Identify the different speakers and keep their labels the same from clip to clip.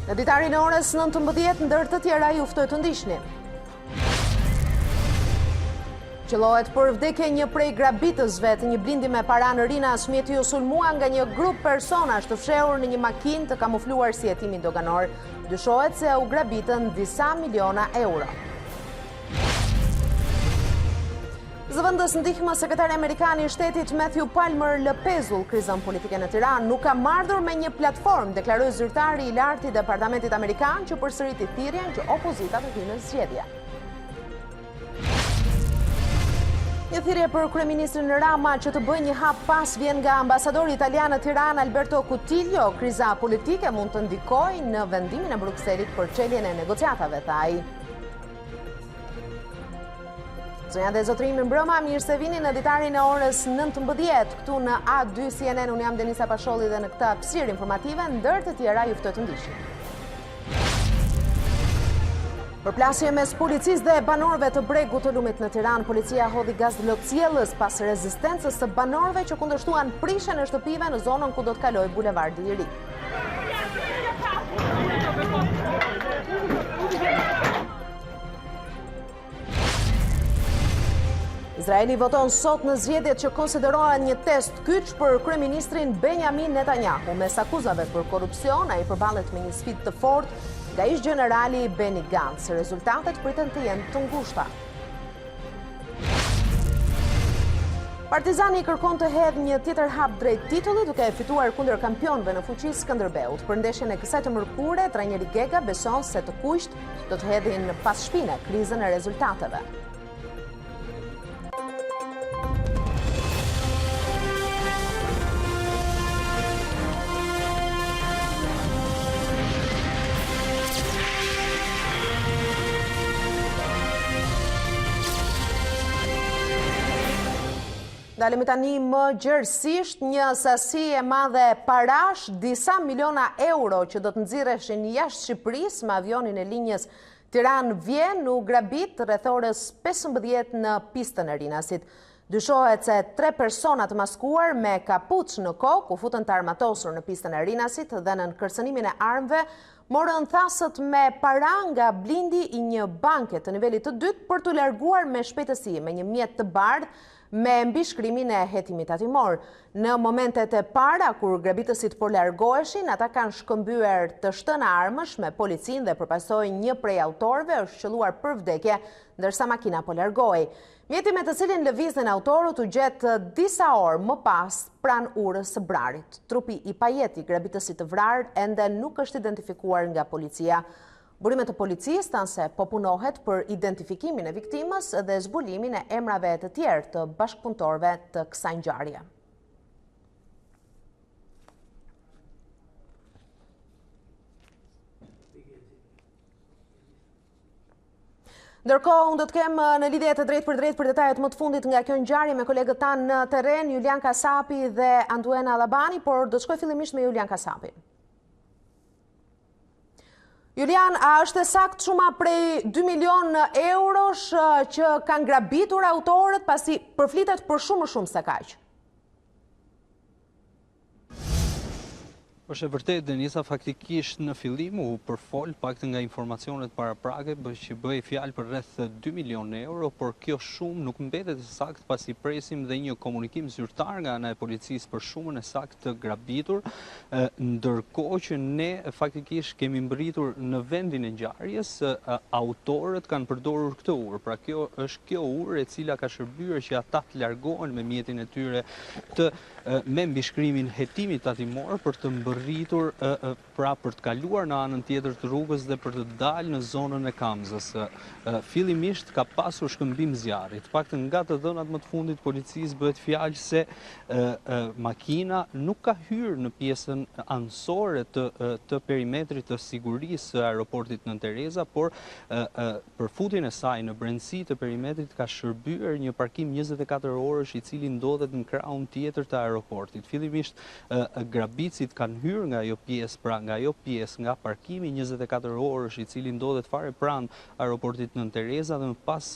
Speaker 1: Në Ditari në orës 19, ndër të tjera ju ftoj të ndiqni. Qellohet për vdekje një prej grabitësve të një blindi me para në Rinas, mjeti u sulmua nga një grup personash të fshehur në një makinë të kamufluar si hetimi doganor. Dyshohet se u grabitën disa miliona euro. Zëvendës ndihmë sekretari amerikan i shtetit Matthew Palmer lëpezull krizën politike në Tiranë, nuk ka marrëdhur me një platformë, deklaroi zyrtari i lartë i Departamentit Amerikan që përsëriti thirrjen që opozita të hyjë në zgjedhje. Një thirrje për kryeministrin Rama që të bëjë një hap pas vjen nga ambasadori italian në Tiranë Alberto Cutillo. Kriza politike mund të ndikojë në vendimin e Brukselit për çeljen e negociatave, tha ai. Zonja dhe zotrimi mbrëma, mirë se vini në Ditari në orës 19, këtu në A2 CNN, unë jam Denisa Pasholli dhe në këtë hapësirë informative, ndër të tjera ju ftoj të ndiqni. Përplasje mes policisë dhe banorëve të bregut të lumit në Tiranë, policia hodhi gaz lotësjellës pas rezistencës së banorëve që kundërshtuan prishjen e shtëpive në zonën ku do të kalojë bulevardi i ri. Izraeli voton sot në zgjedhjet që konsiderohen një test kyç për kryeministrin Benjamin Netanyahu. Mes akuzave për korrupsion, ai përballet me një sfidë të fortë nga ish generali Benny Gantz. Rezultatet priten të jenë të ngushta. Partizani kërkon të hedhë një tjetër hap drejt titullit duke fituar kundër kampionëve në fuqi Skënderbeut. Për ndeshjen e kësaj të mërkure, trajneri Gega beson se të kuqt do të hedhin pas shpine krizën e rezultateve. Dalemi tani më gjerësisht, një sasi e madhe parash, disa miliona euro që do të nxirreshin jashtë Shqipërisë me avionin e linjës Tiranë-Vjen u grabit rreth orës 15 në pistën e Rinasit. Dyshohet se 3 persona të maskuar me kapuç në kokë u futën të armatosur në pistën e Rinasit dhe në kërcënimin e armëve morën thasët me para nga blindi i një banke të nivelit të dytë për të larguar me shpejtësi me një mjet të bardhë me mbishkrimin e hetimit atimor. Në momentet e para, kur grabitësit po largoheshin, ata kanë shkëmbyer të shtëna armësh me policin dhe përpasoj një prej autorëve është qelluar për vdekje, ndërsa makina po largohej. Mjeti me të cilin lëviznin autorët u gjet disa orë më pas pranë urës së Brarit. Trupi i pajeti grabitësit të vrarë ende nuk është identifikuar nga policia. Burimet të policisë thanë se po punohet për identifikimin e viktimës dhe zbulimin e emrave të tjerë të bashkëpunëtorëve të kësaj ngjarje. Ndërkohë, unë do të kem në lidhje të drejtë për detajet më të fundit nga kjo ngjarje me kolegët tanë në terren, Julian Kasapi dhe Antuena Labani, por do të shkoj fillimisht me Julian Kasapi. Julian, a është e saktë shuma prej 2 milion eurosh që kanë grabitur autorët pasi përflitet për shumë se kaq?
Speaker 2: Është e vërtetë, Denisa, faktikisht në fillim u përfol paktën nga informacionet paraprake që bëhej fjalë për rreth 2 milion euro, por kjo shumë nuk mbetet e saktë pasi presim dhe një komunikim zyrtar nga ana e policisë për shumën e saktë të grabitur, ndërkohë që ne faktikisht kemi mbërritur në vendin e ngjarjes, autorët kanë përdorur këtë urë. Pra kjo është kjo urë e cila ka shërbyer që ata të largohen me mjetin e tyre me mbishkrimin hetimit tatimor për të rritur pra për të kaluar në anën tjetër të rrugës dhe për të dalë në zonën e Kamzës. Fillimisht ka pasur shkëmbim zjarri. Të paktën nga të dhënat më të fundit policisë bëhet fjalë se makina nuk ka hyrë në pjesën anësore të perimetrit të sigurisë së aeroportit Nën Tereza, por përfutjen e saj në brendësi të perimetrit ka shërbyer një parkim 24 orësh i cili ndodhet në krahun tjetër të aeroportit. Fillimisht grabicit kanë hyrë nga ajo pjesë, nga parkimi 24 orësh i cili ndodhet fare pranë aeroportit Nën Tereza dhe më pas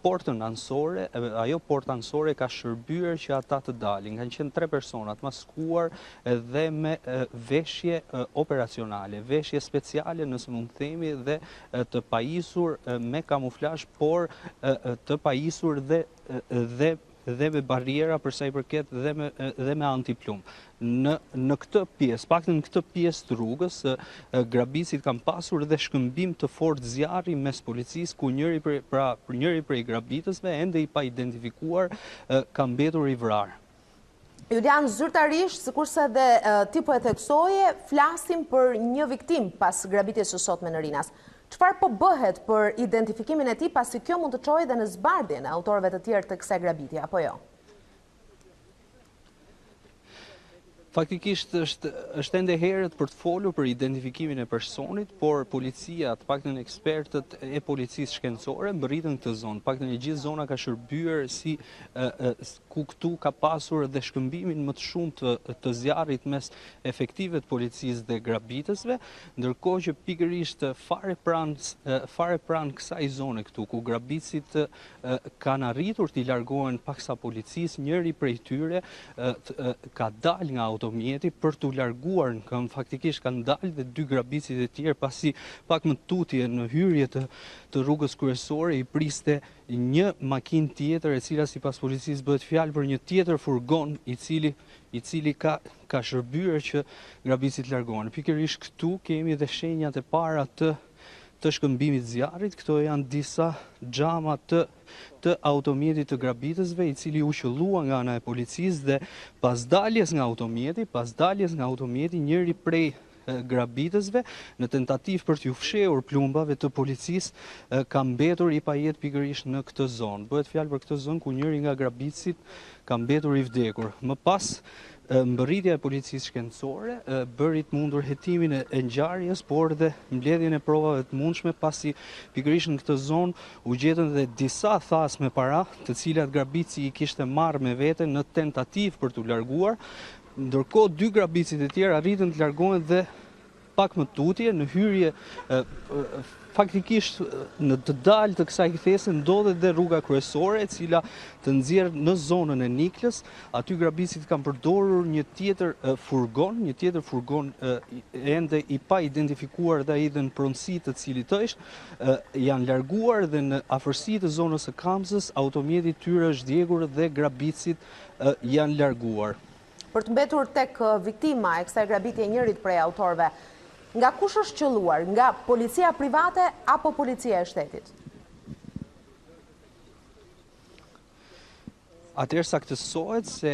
Speaker 2: portën anësore, ajo portë anësore ka shërbyer që ata të dalin. Kanë qenë 3 persona të maskuar dhe me veshje operacionale, veshje speciale nëse mund të themi dhe të pajisur me kamuflazh, por të pajisur dhe me barriera për sa i përket dhe me antiplum. Në këtë pjesë, paktën në këtë pjesë të rrugës, grabicit kanë pasur dhe shkëmbim të fortë zjarri mes policisë, ku njëri prej grabitësve ende i pa identifikuar ka mbetur i vrarë.
Speaker 1: Julian, zyrtarisht, sikurse dhe ti po e theksoje, flasim për një viktim pas grabitjes së sotme në Rinas. Çfarë po bëhet për identifikimin e tij, pasi kjo mund të çojë edhe në zbardhjen e autorëve të tjerë të kësaj grabitje, apo jo?
Speaker 2: Faktikisht është ende herët për të folur për identifikimin e personit, por policia, të paktën ekspertët e policisë shkencore mbërritën këtë zonë. Paktën e gjithë zona ka shërbyer si ku këtu ka pasur dhe shkëmbimin më të shumtë të zjarrit mes efektive të policisë dhe grabitësve, ndërkohë që pikërisht fare pranë kësaj zone këtu, ku grabitësit kanë arritur t'i largohen paksa policisë, njëri prej tyre ka dalë nga automjeti për t'u larguar në këmbë. Faktikisht kanë dalë dhe 2 grabicit e tjerë, pasi pak më tutje në hyrje të rrugës kryesore i priste një makinë tjetër, e cila sipas policisë bëhet fjalë për një tjetër furgon i cili ka shërbyer që grabicit largohen. Pikërisht këtu kemi dhe shenjat e para të shkëmbimit zjarrit. Këto janë disa xhama të automjetit të grabitësve, i cili u qëllua nga ana e policisë dhe pas daljes nga automjeti, njëri prej grabitësve në tentativë për t'u fshehur plumbave të policisë ka mbetur i pajet pikërisht në këtë zonë. Bëhet fjalë për këtë zonë ku njëri nga grabitësit ka mbetur i vdekur. Më pas mbërritja e policisë shkencore bëri të mundur hetimin e ngjarjes, por dhe mbledhjen e provave të mundshme, pasi pikërisht në këtë zonë u gjetën dhe disa thasme para, të cilat grabici i kishte marrë me vete në tentativë për t'u larguar, ndërkohë 2 grabicit e tjerë arritën të largohen dhe pak më tutje në hyrje. Faktikisht në të dalë të kësaj kthese ndodhet dhe rruga kryesore, e cila të nxjerr në zonën e Niklës. Aty grabicit kanë përdorur një tjetër furgon ende i pa identifikuar dhe ai dhe në pronësi të cilit është, janë larguar dhe në afërsi të zonës së Kamzës, automjeti i tyre është djegur dhe grabicit janë larguar.
Speaker 1: Për të mbetur tek viktima e kësaj grabitje e njërit prej autorëve, nga kush është qelluar? Nga policia private apo policia e shtetit?
Speaker 2: Atëherë saktësohet se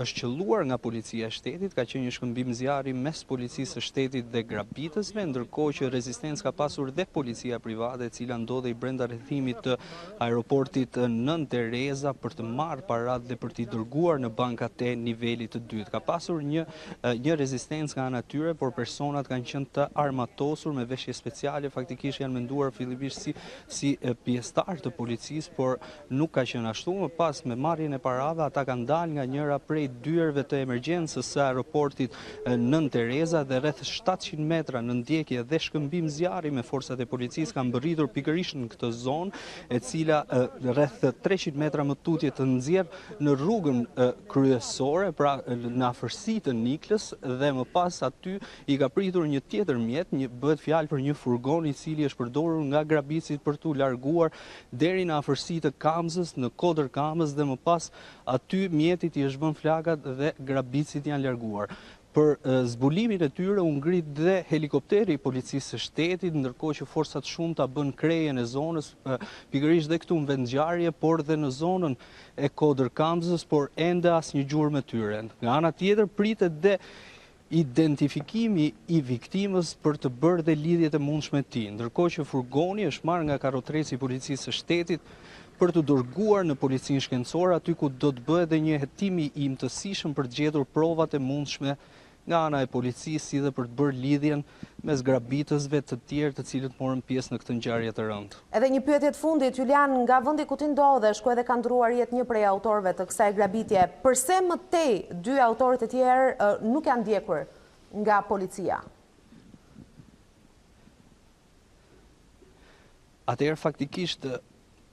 Speaker 2: është qelluar nga policia e shtetit, ka qenë një shkëmbim zjarri mes policisë së shtetit dhe grabitësve, ndërkohë që rezistencë ka pasur dhe policia private, e cila ndodhej brenda rrethimit të aeroportit Nën Tereza për të marrë parat dhe për t'i dërguar në bankat e nivelit të dytë. Ka pasur një rezistencë nga ana tyre, por personat kanë qenë të armatosur me veshje speciale, faktikisht janë menduar fillimisht si pjesëtar të policisë, por nuk ka qenë ashtu. Më pas me marrjen e parave, ata kanë dalë nga njëra prej dyerve të emergjencës së aeroportit Nën Tereza dhe rreth 700 metra në ndjekje dhe shkëmbim zjarri me forcat e policisë kanë mbërritur pikërisht në këtë zonë, e cila rreth 300 metra më tutje të nxjerr në rrugën kryesore, pra në afërsi të Niklës, dhe më pas aty i ka pritur një tjetër mjet, bëhet fjalë për një furgon i cili është përdorur nga grabicit për t'u larguar deri në afërsi të Kamzës, në kodër Kamzës, dhe më pas aty mjetit i është bën flakat dhe grabicit janë larguar. Për zbulimin e tyre u ngrit dhe helikopteri i policisë së shtetit, ndërkohë që forcat shumta bën krejen e zonës, pikërisht dhe këtu në vendngjarje, por dhe në zonën e kodër Kamzës, por ende asnjë gjurmë me tyre. Nga ana tjetër pritet dhe identifikimi i viktimës për të bërë dhe lidhjet e mundshme të tij, ndërkohë që furgoni është marrë nga karrotresi i policisë së shtetit për të dërguar në policinë shkencore, aty ku do të bëhet dhe një hetim i imtësishëm për të gjetur provat e mundshme nga ana e policisë si dhe për të bërë lidhjen mes grabitësve të tjerë të cilët morën pjesë në këtë ngjarje të rëndë.
Speaker 1: Edhe një pyetje të fundit, Julian, nga vendi ku ti ndodhesh, ku edhe ka ndruar jetë një prej autorëve të kësaj grabitje, përse më tej dy autorët e tjerë nuk janë ndjekur nga policia?
Speaker 2: Atëherë faktikisht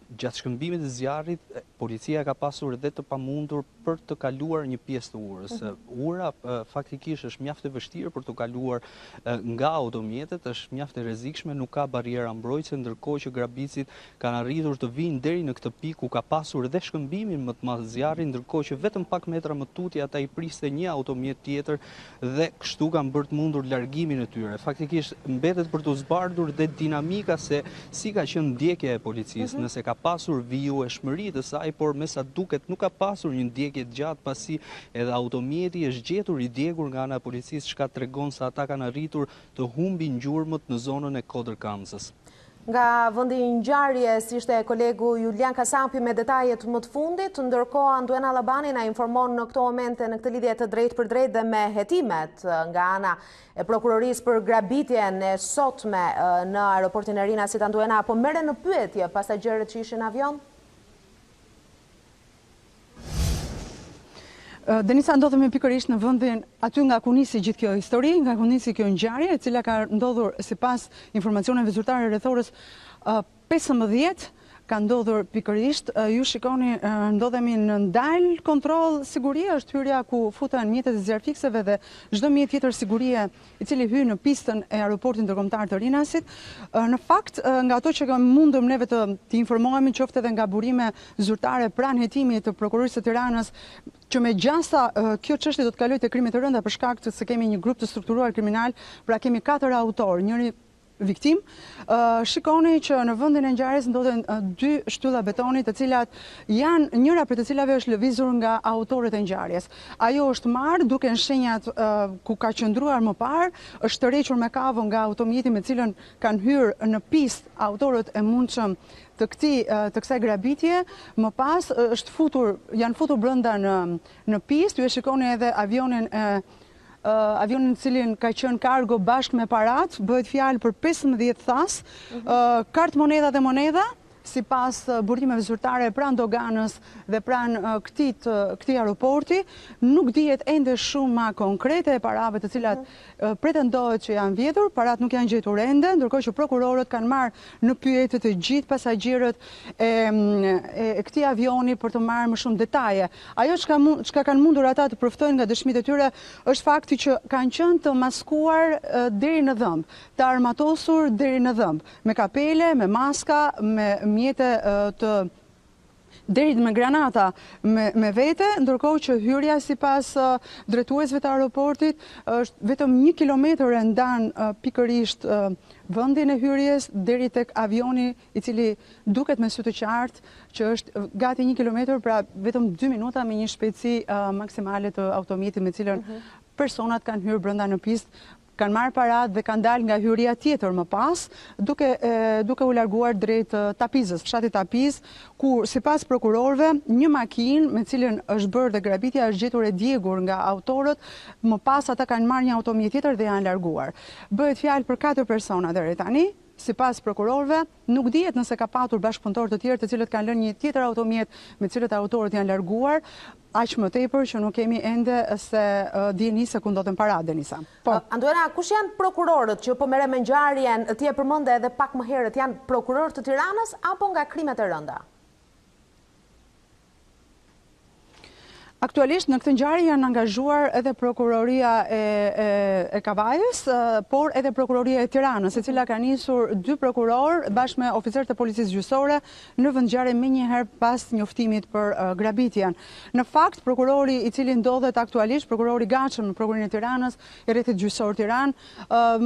Speaker 2: gjatë shkëmbimit të zjarrit, policia ka pasur edhe të pamundur për të kaluar një pjesë të urës. Ura faktikisht është mjaft e vështirë për të kaluar nga automjetet, është mjaft e rrezikshme, nuk ka barriera mbrojtëse, ndërkohë që grabitësit kanë arritur të vinë deri në këtë pikë ku ka pasur edhe shkëmbimin më të madh zjarri, ndërkohë që vetëm pak metra më tutje ata i priste një automjet tjetër dhe kështu kanë bërë të mundur largimin e tyre. Faktikisht mbetet për të zbardhur dhe dinamika se si ka qenë ndjekja e policisë, nëse ka pasur vijueshmëri të saj, por me sa duket nuk ka pasur një ndjekje të gjatë pasi edhe automjeti është gjetur i djegur nga ana e policisë, çka tregon se ata kanë arritur të humbin gjurmët në zonën e Kodër-Kamzës.
Speaker 1: Nga vendi i ngjarjes ishte kolegu Julian Kasapi me detajet më të fundit, ndërkohë Anduena Allabani na informon në këto momente në këtë lidhje të drejtë për drejtë dhe me hetimet nga ana e prokurorisë për grabitjen e sotme në aeroportin e Rinasit. Anduena, apo merren në pyetje pasagerët që ishin në avion?
Speaker 3: Denisa, ndodhemi pikërisht në vendin aty nga ku nisi gjithë kjo histori, nga ku nisi kjo ngjarje, e cila ka ndodhur sipas informacioneve zyrtare rreth orës 15 ka ndodhur pikërisht. Ju shikoni, ndodhemi në ndal kontroll sigurie, është hyrja ku futen mjetet e zjarfikseve dhe çdo mjet tjetër sigurie i cili hyn në pistën e aeroportit ndërkombëtar të Rinasit. Në fakt, nga ato që mundëm neve të informohemi, qoftë edhe nga burime zyrtare pranë hetimit të prokurorisë së Tiranës, që me gjasa kjo çështje do të kalojë te krimet e rënda për shkak se kemi një grup të strukturuar kriminal, pra kemi 4 autor, njëri viktim. Shikoni që në vendin e ngjarjes ndodhen 2 shtylla betoni, të cilat janë, njëra prej të cilave është lëvizur nga autorët e ngjarjes. Ajo është marrë duke në shenjat ku ka qëndruar më parë, është tërhequr me kavë nga automjeti me cilën kanë hyrë në pistë autorët e mundshëm të kësaj grabitje. Më pas janë futur brenda në pistë. Ju e shikoni edhe avionin në cilin ka qenë kargo bashkë me parat, bëhet fjalë për 15 thas, kartë monedha dhe monedha, sipas burimeve zyrtare pranë doganës dhe pranë këtij aeroporti. Nuk dihet ende shumë ma konkrete e parave të cilat pretendohet që janë vjedhur, parat nuk janë gjetur ende, ndërkohë që prokurorët kanë marrë në pyetje të gjithë pasagerët e këtij avioni për të marrë më shumë detaje. Ajo çka kanë mundur ata të përftojnë nga dëshmitë e tyre është fakti që kanë qenë të maskuar deri në dhëmb, të armatosur deri në dhëmb, me kapele, me maska, me mjete të deri me granata me vete, ndërkohë që hyrja sipas drejtuesve të aeroportit është vetëm 1 kilometër e ndan pikërisht vendin e hyrjes deri tek avioni, i cili duket me sy të qartë që është gati 1 kilometër, pra vetëm 2 minuta me një shpejtësi maksimale të automjetit me cilën personat kanë hyrë brenda në pistë, kanë marrë parat dhe kanë dalë nga hyrja tjetër më pas, duke u larguar drejt Tapizës, fshatit Tapiz, ku sipas prokurorëve një makinë me cilën është bërë dhe grabitja është gjetur e djegur nga autorët, më pas ata kanë marrë një automjet tjetër dhe janë larguar. Bëhet fjalë për 4 persona deri tani. Sipas prokurorëve, nuk dihet nëse ka patur bashkëpunëtorë të tjerë të cilët kanë lënë një tjetër automjet me cilët autorët janë larguar, aq më tepër që nuk kemi ende se dieni se ku ndodhen parat, Denisa.
Speaker 1: Po. Anduena, kush janë prokurorët që po merren me ngjarjen? Ti e përmendë edhe pak më herët, janë prokurorë të Tiranës apo nga krimet e rënda?
Speaker 3: Aktualisht në këtë ngjarje janë angazhuar edhe prokuroria e Kavajës, por edhe prokuroria e Tiranës, e cila ka nisur 2 prokurorë bashkë me oficerët e policisë gjyqësore në vendngjarje menjëherë pas njoftimit për grabitjen. Në fakt, prokurori i cili ndodhet aktualisht, prokurori gatshëm në prokurorinë e Tiranës, i rrethit gjyqësor Tiranë,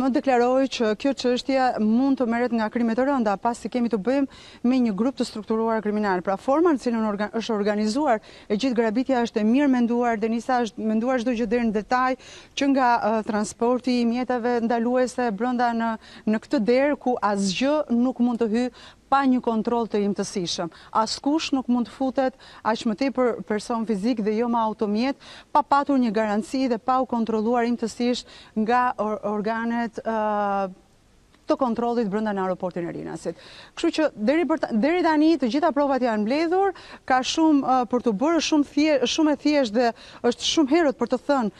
Speaker 3: më deklaroi që kjo çështje mund të merret nga krimet e rënda, pasi kemi të bëjmë me një grup të strukturuar kriminal. Pra forma në cilën është organizuar e gjithë grabitja është e mirë menduar, Denisa është menduar çdo gjë deri në detaj, që nga transporti i mjeteve ndaluese brenda në këtë derë ku asgjë nuk mund të hyjë pa një kontroll të imtësishëm. Askush nuk mund të futet, aq më tepër person fizik dhe jo me automjet, pa patur një garanci dhe pa u kontrolluar imtësisht nga organet të kontrollit brenda në aeroportin e Rinasit. Kështu që deri tani të gjitha provat janë mbledhur, ka shumë për të bërë, shumë e thjeshtë dhe është shumë herët për të thënë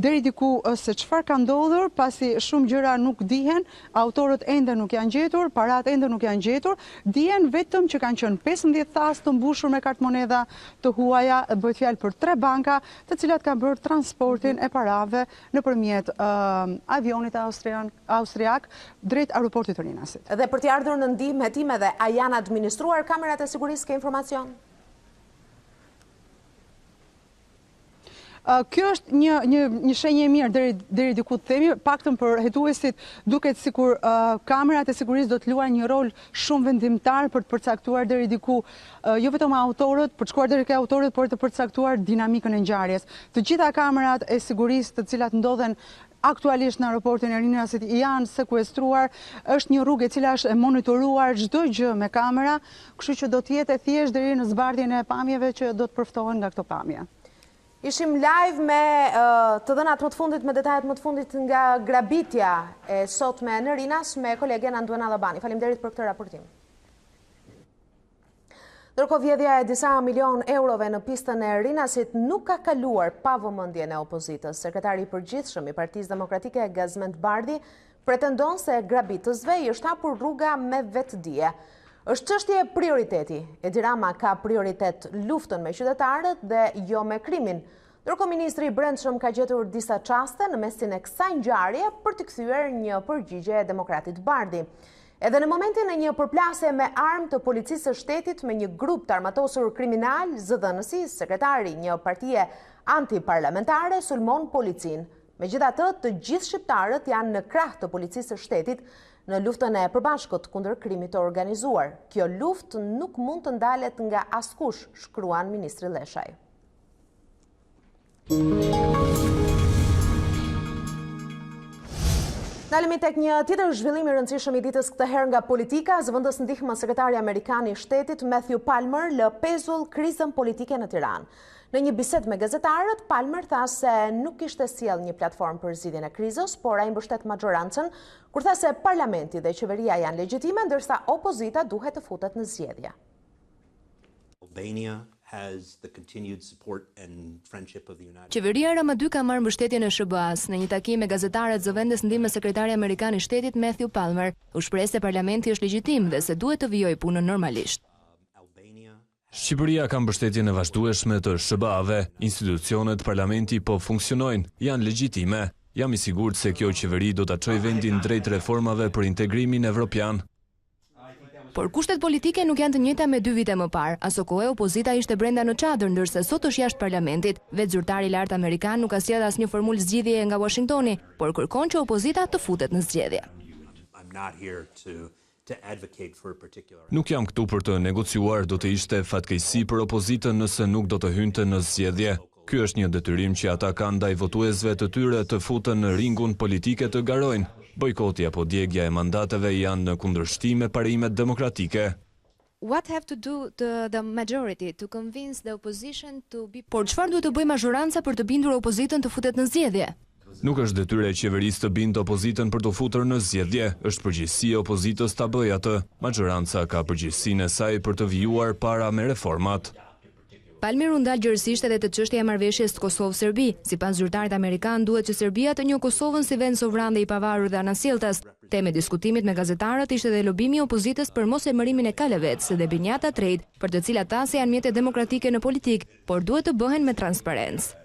Speaker 3: deri diku se çfarë ka ndodhur, pasi shumë gjëra nuk dihen, autorët ende nuk janë gjetur, parat ende nuk janë gjetur, dihen vetëm që kanë qenë 15 thas të mbushur me kartë monedha të huaja, bëhet fjalë për 3 banka, të cilat kanë bërë transportin e parave nëpërmjet avionit austriak drejt aeroportit të Rinasit.
Speaker 1: Dhe për t'i ardhur në ndihmë time dhe a janë administruar kamerat e sigurisë, ke informacion?
Speaker 3: Kjo është një shenjë e mirë deri diku të themi, paktën për hetuesit duket sikur kamerat e sigurisë do të luajnë një rol shumë vendimtar për të përcaktuar deri diku jo vetëm autorët, për të shkuar deri ke autorët, por të përcaktuar dinamikën e ngjarjes. Të gjitha kamerat e sigurisë të cilat ndodhen aktualisht në aeroportin e Rinasit janë sekuestruar, është një rrugë e cila është e monitoruar çdo gjë me kamera, kështu që do të jetë e thjeshtë deri në zbardhjen e pamjeve që do të përftohen nga këto pamje.
Speaker 1: Ishim live me të dhënat më të fundit, me detajet më të fundit nga grabitja e sotme në Rinas me kolegen Anduena Labani. Faleminderit për këtë raportim. Ndërkohë vjedhja e disa milion eurove në pistën e Rinasit nuk ka kaluar pa vëmendjen e opozitës. Sekretari i përgjithshëm i Partisë Demokratike Gazmend Bardhi pretendon se grabitësve i është hapur rruga me vetdije. Është çështje prioriteti. Edi Rama ka prioritet luftën me qytetarët dhe jo me krimin. Ndërkohë ministri i Brendshëm ka gjetur disa çaste në mesin e kësaj ngjarje për të kthyer një përgjigje demokratit Bardhi. Edhe në momentin e një përplasje me armë të policisë së shtetit me një grup të armatosur kriminal, zëdhënësi, sekretari një partie antiparlamentare sulmon policin. Megjithatë, të gjithë shqiptarët janë në krah të policisë së shtetit në luftën e përbashkët kundër krimit të organizuar. Kjo luftë nuk mund të ndalet nga askush, shkruan ministri Leshaj. Dalemi tek një tjetër zhvillim i rëndësishëm i ditës këtë herë nga politika, zëvendës ndihmë sekretari amerikan i shtetit Matthew Palmer lë pezull krizën politike në Tiranë. Në një bisedë me gazetarët, Palmer tha se nuk kishte sjell një platformë për zgjidhjen e krizës, por ai mbështet majorancën, kur tha se parlamenti dhe qeveria janë legjitime, ndërsa opozita duhet të futet në zgjedhje.
Speaker 4: Qeveria Rama 2 ka marrë mbështetjen e SBA-s. Në një takim me gazetarët, zëvendës ndihmë sekretari amerikan i shtetit Matthew Palmer u shpreh se parlamenti është legjitim dhe se duhet të vijojë punën normalisht.
Speaker 5: Shqipëria ka mbështetjen e vazhdueshme të SBA-ve, institucionet parlamenti po funksionojnë, janë legjitime. Jam i sigurt se kjo qeveri do ta çojë vendin drejt reformave për integrimin evropian.
Speaker 4: Por kushtet politike nuk janë të njëjta me 2 vite më parë. Aso kohë opozita ishte brenda në çadër, ndërsa sot është jashtë parlamentit. Vetë zyrtari i lartë amerikan nuk ka sjellë asnjë formulë zgjidhjeje nga Washingtoni, por kërkon që opozita të futet në zgjedhje.
Speaker 5: Nuk jam këtu për të negociuar, do të ishte fatkeqësi për opozitën nëse nuk do të hynte në zgjedhje. Ky është një detyrim që ata kanë ndaj votuesve të tyre të futen në ringun politike të garojnë. Bojkoti apo djegja e mandateve janë në kundërshtim me parimet demokratike.
Speaker 4: Por çfarë duhet të bëjë majoranca për të bindur opozitën të futet në zgjedhje?
Speaker 5: Nuk është detyrë e qeverisë të bindë opozitën për të futur në zgjedhje, është përgjegjësia e opozitës ta bëjë atë. Majoranca ka përgjegjësinë e saj për të vijuar para me reformat.
Speaker 4: Palmer u ndal gjërësisht edhe të çështja e marrëveshjes Kosovë-Serbi. Sipas zyrtarit amerikan, duhet që Serbia të njohë Kosovën si vend sovran dhe i pavarur dhe anasjelltas. Temë e diskutimit me gazetarët ishte edhe lobimi i opozitës për mos-emërimin e Kalevec dhe Binjata Trejt, për të cilat tha se janë mjete demokratike në politik, por duhet të bëhen me transparencë.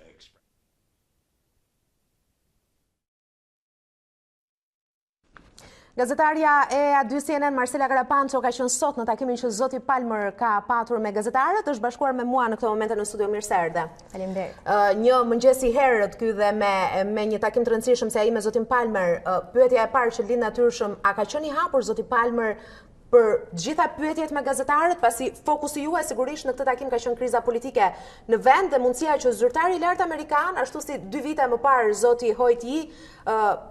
Speaker 1: Gazetarja e A2 CNN Marcela Karapanco ka qenë sot në takimin që zoti Palmer ka patur me gazetarët, është bashkuar me mua në këtë moment në studio. Mirë se erdhe.
Speaker 6: Faleminderit.
Speaker 1: Një mëngjes i herët ky dhe me një takim të rëndësishëm se ai me zotin Palmer. Pyetja e parë që lind natyrshëm, a ka qenë i hapur zoti Palmer për gjitha pyetjet me gazetarët, pasi fokusi juaj sigurisht në këtë takim ka qenë kriza politike në vend dhe mundësia që zyrtari i lartë amerikan, ashtu si 2 vite më parë zoti Hojti,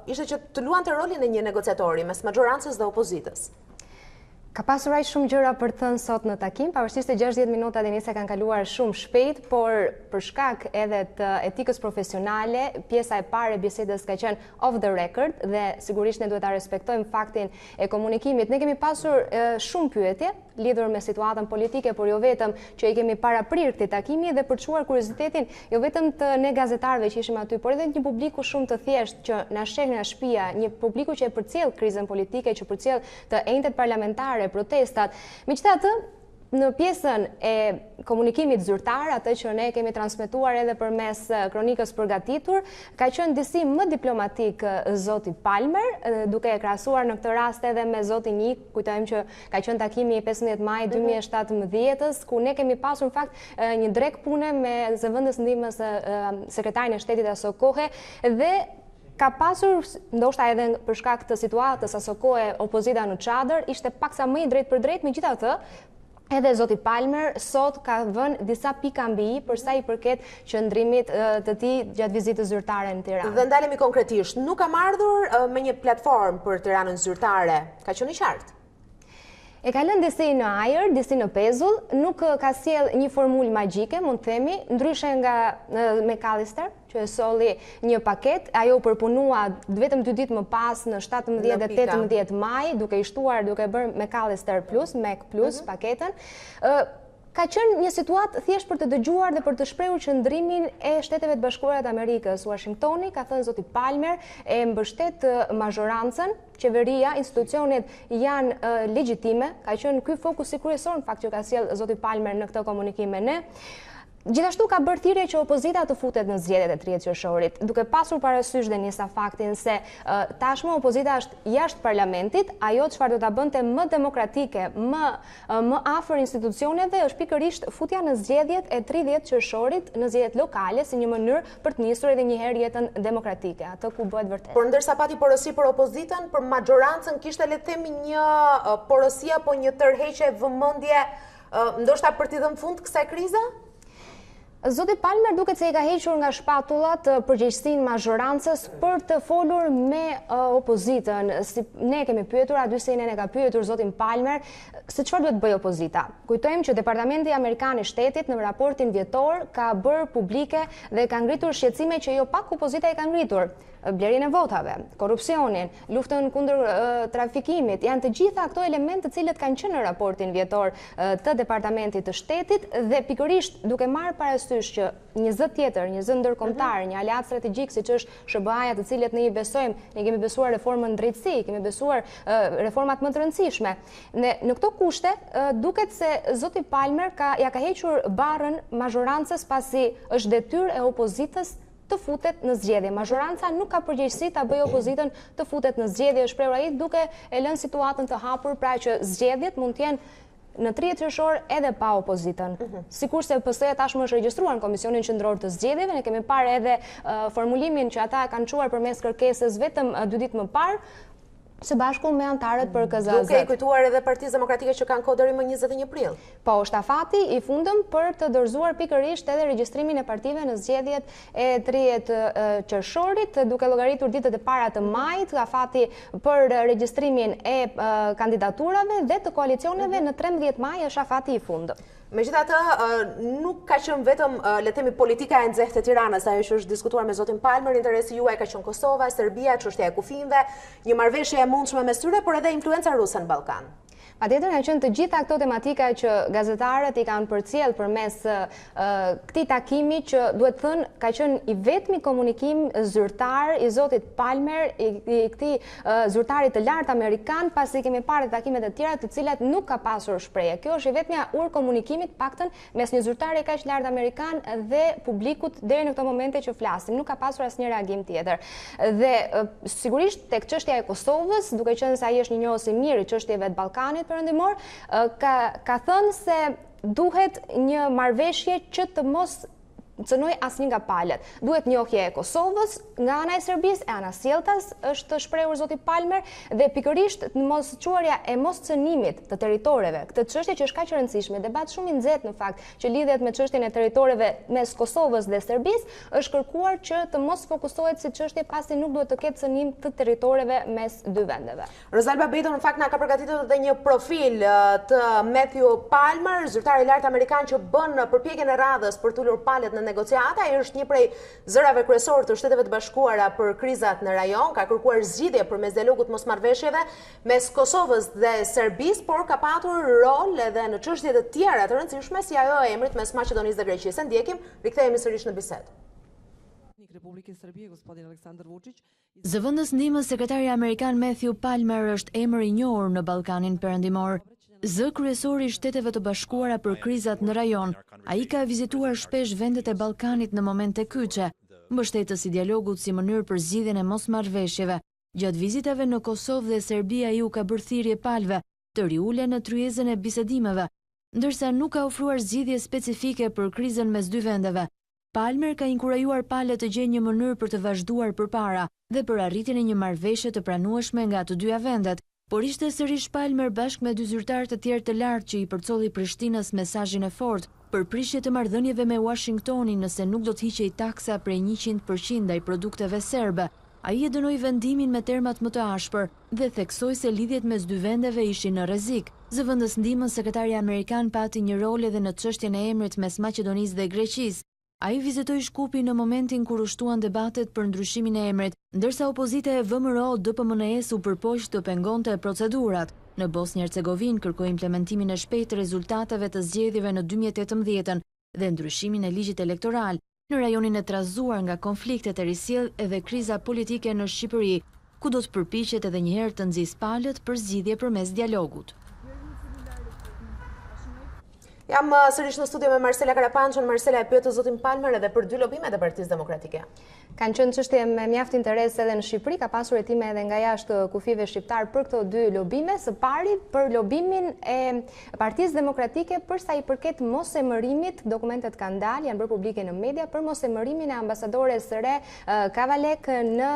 Speaker 1: ishte që të luante rolin e një negociatori mes majorancës dhe opozitës.
Speaker 6: Ka pasur aq shumë gjëra për të thënë sot në takim, pavarësisht se 60 minuta Denisa kanë kaluar shumë shpejt, por për shkak edhe të etikës profesionale, pjesa e parë e bisedës ka qenë off the record dhe sigurisht ne duhet ta respektojmë faktin e komunikimit. Ne kemi pasur shumë pyetje lidhur me situatën politike, por jo vetëm që i kemi paraprir këtij takimi dhe për të çuar kuriozitetin jo vetëm të ne gazetarëve që ishim aty, por edhe një publiku shumë të thjeshtë që na sheh nga shtëpia, një publiku që e përcjell krizën politike, që përcjell të enjtet parlamentare, protestat. Megjithatë, në pjesën e komunikimit zyrtar, atë që ne kemi transmetuar edhe përmes kronikës përgatitur, ka qenë disi më diplomatik zoti Palmer, duke e krahasuar në këtë rast edhe me zotin Nik. Kujtojmë që ka qenë takimi i 15 maj 2017, ku ne kemi pasur në fakt një drek pune me zëvendës ndihmës sekretarin e shtetit asoj kohe dhe ka pasur, ndoshta edhe për shkak të situatës asoj kohe opozita në çadër, ishte paksa më i drejt për drejt, megjithatë edhe zoti Palmer sot ka vënë disa pika mbi i për sa i përket qëndrimit të tij gjatë vizitës zyrtare në Tiranë.
Speaker 1: Dhe ndalemi konkretisht, nuk kam ardhur me një platformë për Tiranën zyrtare, ka qenë i qartë.
Speaker 6: E ka lënë disi në ajër, disi në pezull, nuk ka sjell një formulë magjike, mund të themi, ndryshe nga McAllister, që e solli një paket, ajo përpunua vetëm 2 ditë më pas në 17 dhe 18 maj, duke i shtuar, duke bërë McAllister Plus, Mac Plus paketën. Ka qenë një situatë thjesht për të dëgjuar dhe për të shprehur qëndrimin e Shteteve të Bashkuara të Amerikës. Washingtoni, ka thënë zoti Palmer, e mbështet mazhorancën, qeveria, institucionet janë legjitime, ka qenë ky fokusi kryesor në fakt që ka sjell zoti Palmer në këtë komunikim me ne. Gjithashtu ka bërë thirrje që opozita të futet në zgjedhjet e 30 qershorit, duke pasur parasysh Denisa faktin se tashmë opozita është jashtë parlamentit, ajo çfarë do ta bënte më demokratike, më afër institucioneve është pikërisht futja në zgjedhjet e 30 qershorit, në zgjedhjet lokale si një mënyrë për të nisur edhe një herë jetën demokratike, atë ku bëhet vërtet.
Speaker 1: Por ndërsa pati porosi për opozitën, për majorancën kishte le të themi një porosi apo një tërheqje vëmendje, ndoshta për t'i dhënë fund kësaj krize?
Speaker 6: Zoti Palmer duket se i ka hequr nga shpatullat përgjegjësinë mazhorancës për të folur me opozitën. Si ne kemi pyetur, aty se ne ka pyetur zotin Palmer se çfarë duhet bëjë opozita. Kujtojmë që Departamenti Amerikan i Shtetit në raportin vjetor ka bërë publike dhe ka ngritur shqetësime që jo pak opozita i ka ngritur. Blerjen e votave, korrupsionin, luftën kundër trafikimit, janë të gjitha këto elemente të cilët kanë qenë në raportin vjetor të Departamentit të Shtetit dhe pikërisht duke marrë parasysh që një zë tjetër, një zë ndërkombëtar, një aleat strategjik siç është SBA-ja, të cilët ne i besojmë, ne kemi besuar reformën drejtësi, kemi besuar reformat më të rëndësishme. Në këto kushte duket se zoti Palmer ja ka hequr barrën mazhorancës pasi është detyrë e opozitës të futet në zgjedhje. Mazhoranca nuk ka përgjegjësi ta bëjë opozitën të futet në zgjedhje, është shprehur ai duke e lënë situatën të hapur, pra që zgjedhjet mund të jenë në 30 qershor edhe pa opozitën. Sikurse PS-ja tashmë është regjistruar në Komisionin Qendror të Zgjedhjeve, ne kemi parë edhe formulimin që ata e kanë çuar përmes kërkesës vetëm 2 ditë më parë, së bashku me antarët për KZZ.
Speaker 1: Duke i kujtuar edhe Partisë Demokratike që kanë kohë deri më 21 prill.
Speaker 6: Po, shtafati i fundëm për të dorëzuar pikërisht edhe regjistrimin e partive në zgjedhjet e 30 qershorit, duke llogaritur ditët e para të majit, afati për regjistrimin e kandidaturave dhe të koalicioneve në 13 maj është afati i fundëm.
Speaker 1: Megjithatë, nuk ka qenë vetëm le të themi politika e nxehtë e Tiranës, ajo që është diskutuar me zotin Palmer, interesi juaj ka qenë Kosova, Serbia, çështja e kufive, një marrëveshje e mundshme mes tyre, por edhe influenca ruse në Ballkan.
Speaker 6: Patjetër kanë qenë të gjitha këto tematika që gazetarët i kanë përcjell përmes këtij takimi që duhet thënë ka qenë i vetmi komunikim zyrtar i zotit Palmer, i këtij zyrtarit të lartë amerikan, pasi kemi parë takimet e tjera të cilat nuk ka pasur shprehje. Kjo është i vetmja ur komunikimit paktën mes një zyrtari kaq lart amerikan dhe publikut deri në këto momente që flasim. Nuk ka pasur asnjë reagim tjetër. Dhe sigurisht tek çështja e Kosovës, duke qenë se ai është një njohës i mirë i çështjeve të Ballkanit perëndimor, ka thënë se duhet një marrëveshje që të mos cënoj asnjë nga palët. Duhet njohje e Kosovës nga ana e Serbisë, e anasjelltas është shprehur zoti Palmer dhe pikërisht mosquarja e moscënimit të territoreve. Këtë çështje që është kaq e rëndësishme, debat shumë i nxehtë në fakt që lidhet me çështjen e territoreve mes Kosovës dhe Serbisë, është kërkuar që të mos fokusohet si çështje pasi nuk duhet të ketë cënim të territoreve mes dy vendeve.
Speaker 1: Rosalba Beto në fakt na ka përgatitur edhe një profil të Matthew Palmer, zyrtari i lartë amerikan që bën përpjekjen e radhës për të ulur palët në negociata. Ai është një prej zërave kryesor të Shteteve të Bashkuara për krizat në rajon, ka kërkuar zgjidhje përmes dialogut mosmarrëveshjeve mes Kosovës dhe Serbisë, por ka patur rol edhe në çështje të tjera të rëndësishme si ajo e emrit mes Maqedonisë dhe Greqisë. Ndjekim, rikthehemi sërish në bisedë.
Speaker 7: Zëvendës ndihmës sekretari amerikan Matthew Palmer është emër i njohur në Ballkanin Perëndimor. Zë kryesori i Shteteve të Bashkuara për krizat në rajon, ai ka vizituar shpesh vendet e Ballkanit në momente kyçe, mbështetës i dialogut si mënyrë për zgjidhjen e mosmarrëveshjeve. Gjatë vizitave në Kosovë dhe Serbi ai u ka bërë thirrje palëve të riulen në tryezën e bisedimeve, ndërsa nuk ka ofruar zgjidhje specifike për krizën mes dy vendeve. Palmer ka inkurajuar palët të gjejnë një mënyrë për të vazhduar përpara dhe për arritjen e një marrëveshje të pranueshme nga të dyja vendet. Por ishte sërish Palmer bashkë me dy zyrtarë të tjerë të lartë që i përcolli Prishtinës mesazhin e fortë për prishje të marrëdhënieve me Washingtonin nëse nuk do të hiqej taksa prej 100% ndaj produkteve serbe. Ai e dënoi vendimin me termat më të ashpër dhe theksoi se lidhjet mes dy vendeve ishin në rrezik. Zëvendës ndihmës sekretari amerikan pati një rol edhe në çështjen e emrit mes Maqedonisë dhe Greqisë. Ai vizitoi Shkupin në momentin kur u shtuan debatet për ndryshimin e emrit, ndërsa opozita e VMRO DPMNE-s u përpoq të pengonte procedurat. Në Bosnjë-Hercegovinë kërkoi implementimin e shpejtë të rezultateve të zgjedhjeve në 2018 dhe ndryshimin e ligjit elektoral. Në rajonin e trazuar nga konfliktet e risjell edhe kriza politike në Shqipëri, ku do të përpiqet edhe një herë të nxjisë palët për zgjidhje përmes dialogut.
Speaker 1: Jam sërish në studio me Marcela Karapançon. Marcela, e pyet zotin Palmer edhe për dy lobimet e Partisë Demokratike.
Speaker 6: Kanë qenë çështje me mjaft interes edhe në Shqipëri, ka pasur hetime edhe nga jashtë kufive shqiptar për këto dy lobime. Së pari për lobimin e Partisë Demokratike për sa i përket mosemërimit, dokumentet kanë dalë, janë bërë publike në media për mosemërimin e ambasadores së re Kavalek në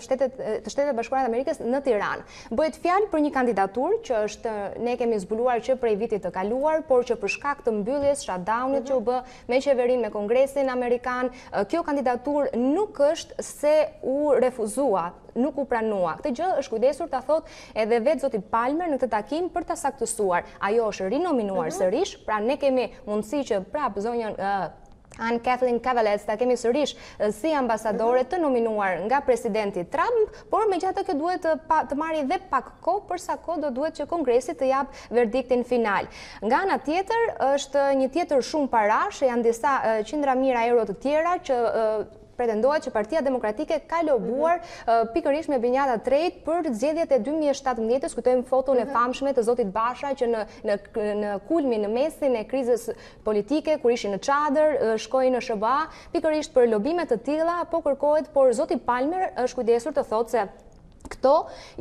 Speaker 6: Shtetet Bashkuara të Amerikës në Tiranë. Bëhet fjalë për një kandidaturë që është ne kemi zbuluar që prej vitit të kaluar, por që për shkak të mbylljes shutdownit që u bë me qeverinë, me Kongresin Amerikan, kjo kandidaturë nuk është se u refuzua, nuk u pranua. Këtë gjë është kujdesur ta thot edhe vetë zoti Palmer në këtë takim për ta saktësuar. Ajo është rinominuar sërish, pra ne kemi mundësi që prap zonjën Ann Kathleen Kavalec ta kemi sërish si ambasadore të nominuar nga presidenti Trump, por megjithatë kjo duhet të marrë edhe pak kohë, për sa kohë do duhet që Kongresi të jap verdiktin final. Nga ana tjetër është një tjetër shumë parash, janë disa qindra mijëra euro të tjera që pretendohet që Partia Demokratike ka lobuar pikërisht me Binjata Trejt për zgjedhjet e 2017-s. Kujtojmë foton e famshme të zotit Basha që në kulmin, në mesin e krizës politike, kur ishin në çadër, shkoi në SBA, pikërisht për lobime të tilla po kërkohet, por zoti Palmer është kujdesur të thotë se këto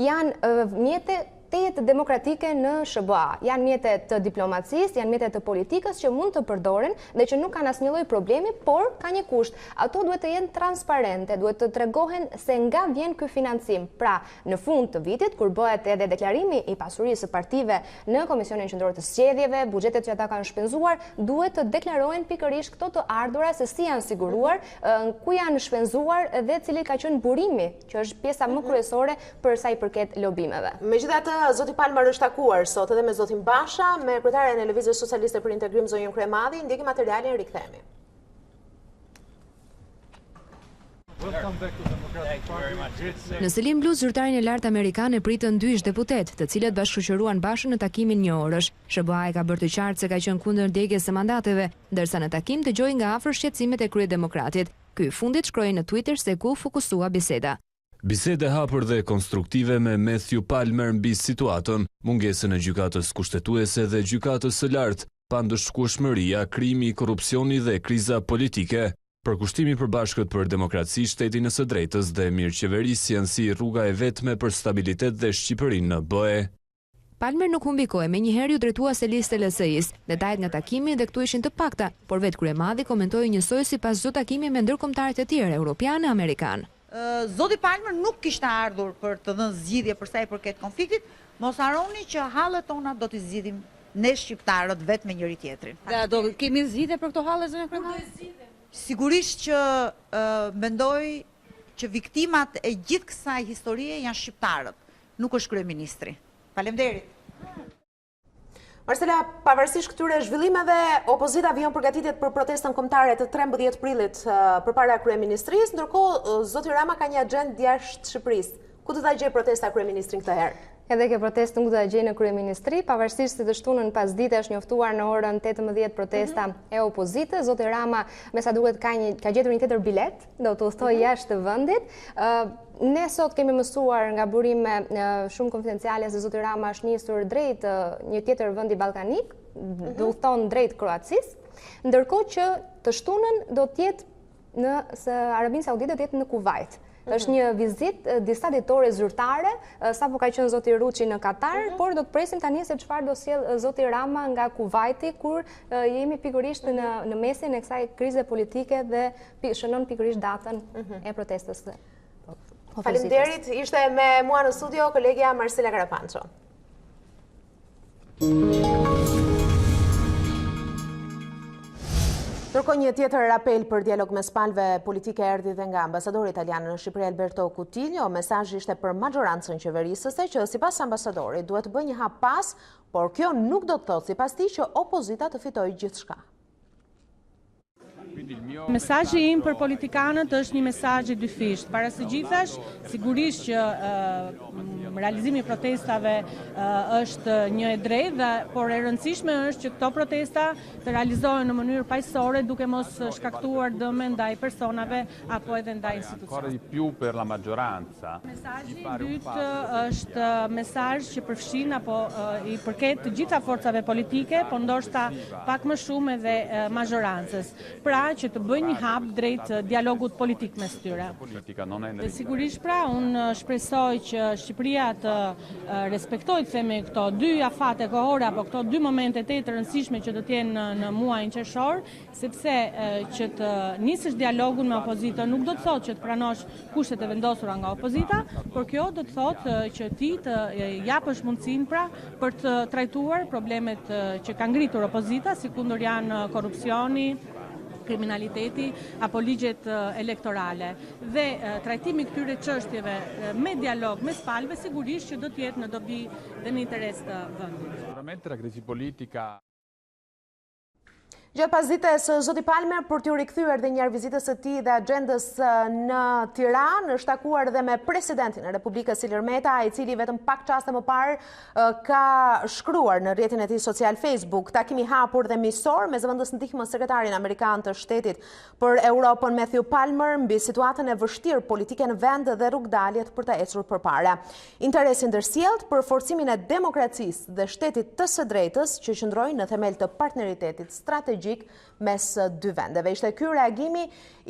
Speaker 6: janë mjete tejet demokratike në SBA. Janë mjete të diplomacisë, janë mjete të politikës që mund të përdoren dhe që nuk kanë asnjë lloj problemi, por ka një kusht. Ato duhet të jenë transparente, duhet të tregohen se nga vjen ky financim. Pra, në fund të vitit, kur bëhet edhe deklarimi i pasurisë së partive në Komisionin Qendror të Zgjedhjeve, buxhetet që ata kanë shpenzuar, duhet të deklarohen pikërisht këto të ardhura, se si janë siguruar, ku janë shpenzuar dhe cili ka qenë burimi, që është pjesa më kryesore për sa i përket lobimeve.
Speaker 1: Megjithatë, zoti Palmer është takuar sot edhe me zotin Basha, me kryetaren e Lëvizjes Socialiste për Integrim zonjën Kryemadhi. Ndjekim materialin e rikthehemi.
Speaker 4: Në selim blu, zyrtarin e lartë amerikan e pritën dy deputet, të cilët bashkëshoqëruan Bashën në takimin një orësh. SBA e ka bërë të qartë se ka qenë kundër ndjekjes së mandateve, ndërsa në takim dëgjoi nga afër shqetësimet e kryedemokratit. Ky fundit shkroi në Twitter se ku fokusua biseda.
Speaker 5: Bisede hapur dhe konstruktive me Matthew Palmer mbi situatën, mungesën e gjykatës kushtetuese dhe gjykatës së lartë, pandëshkueshmëria, krimi, korrupsioni dhe kriza politike. Përkushtimi i përbashkët për demokraci, shtetin e së drejtës dhe mirëqeverisjen si rruga e vetme për stabilitet dhe Shqipërinë në BE.
Speaker 4: Palmer nuk humbi kohë, menjëherë ju drejtua se listë LSI-s. Detajet nga takimi dhe këtu ishin të pakta, por vetë kryemadhi komentoi njësoj sipas çdo takimi me ndërkombëtarët e tjerë europian e amerikan.
Speaker 8: Zoti Palmer nuk kishte ardhur për të dhënë zgjidhje për sa i përket konfliktit, mos harroni që hallet tona do t'i zgjidhim ne shqiptarët vetë me njëri tjetrin.
Speaker 9: Do kemi zgjidhje për këto halle, zënë kryemare?
Speaker 8: Sigurisht që mendoj që viktimat e gjithë kësaj historie janë shqiptarët, nuk është kryeministri. Faleminderit.
Speaker 1: Marcela, pavarësisht këtyre zhvillimeve, opozita vjen përgatitjet për protestën kombëtare të 13 prillit përpara kryeministrisë, ndërkohë zoti Rama ka një agjendë jashtë Shqipërisë. Ku do ta gjej protesta kryeministrin këtë herë?
Speaker 6: Edhe kjo protestë nuk do ta gjej në kryeministri, pavarësisht se të shtunën pas dite është njoftuar në orën 18 protesta e opozitës. Zoti Rama, me sa duket, ka gjetur një tjetër bilet, do të udhtojë jashtë vendit. Ne sot kemi mësuar nga burime shumë konfidenciale se zoti Rama është nisur drejt një tjetër vendi ballkanik, do udhton drejt Kroacisë, ndërkohë që të shtunën do të jetë në Arabinë Saudite, do të jetë në Kuvajt. Është një vizitë disa ditore zyrtare, sapo ka qenë zoti Ruçi në Katar, por do të presim tani se çfarë do sjell zoti Rama nga Kuvajti, kur jemi pikërisht në mesin e kësaj krize politike dhe shënon pikërisht datën e protestës.
Speaker 1: Faleminderit, ishte me mua në studio kolegja Marcela Karapanço. Ndërkohë një tjetër apel për dialog mes palëve politike erdhi dhe nga ambasadori italian në Shqipëri Alberto Coutinho. Mesazhi ishte për majorancën qeverisëse që sipas ambasadorit duhet të bëjë një hap pas, por kjo nuk do të thotë sipas tij që opozita të fitojë gjithçka.
Speaker 10: Mesazhi im për politikanët është një mesazh i dyfisht. Para së gjithash, sigurisht që realizimi i protestave është një e drejtë, por e rëndësishme është që këto protesta të realizohen në mënyrë paqësore, duke mos shkaktuar dëme ndaj personave apo edhe ndaj institucioneve. Mesazhi i dytë është mesazh që përfshin apo i përket të gjitha forcave politike, por ndoshta pak më shumë edhe majorancës. Pra që të bëjnë një hap drejt dialogut politik mes tyre. Dhe sigurisht pra, unë shpresoj që Shqipëria të respektojë themi këto dy afate kohore apo këto dy momente të rëndësishme që do të jenë në muajin qershor, sepse që të nisësh dialogun me opozitën nuk do të thotë që të pranosh kushtet e vendosura nga opozita, por kjo do të thotë që ti të japësh mundësinë pra për të trajtuar problemet që ka ngritur opozita, sikur janë korrupsioni, kriminaliteti apo ligjet elektorale. Dhe trajtimi këtyre çështjeve me dialog mes palëve sigurisht që do të jetë në dobi dhe në interes të vendit.
Speaker 11: Sicuramente la crisi politica.
Speaker 1: Gjatë pasdites, zoti Palmer për t'ju rikthyer dhe njëherë vizitës së tij dhe agjendës në Tiranë, është takuar dhe me presidentin e Republikës Ilir Meta, i cili vetëm pak çaste më parë ka shkruar në rrjetin e tij social Facebook: takimi hapur dhe miqësor me zëvendës ndihmës sekretarin amerikan të shtetit për Europën Matthew Palmer mbi situatën e vështirë politike në vend dhe rrugdaljet për të ecur përpara. Interesi ndërsjellët për forcimin e demokracisë dhe shtetit të së drejtës që qëndrojnë në themel të partneritetit strategjik mes dy vendeve. Ishte ky reagimi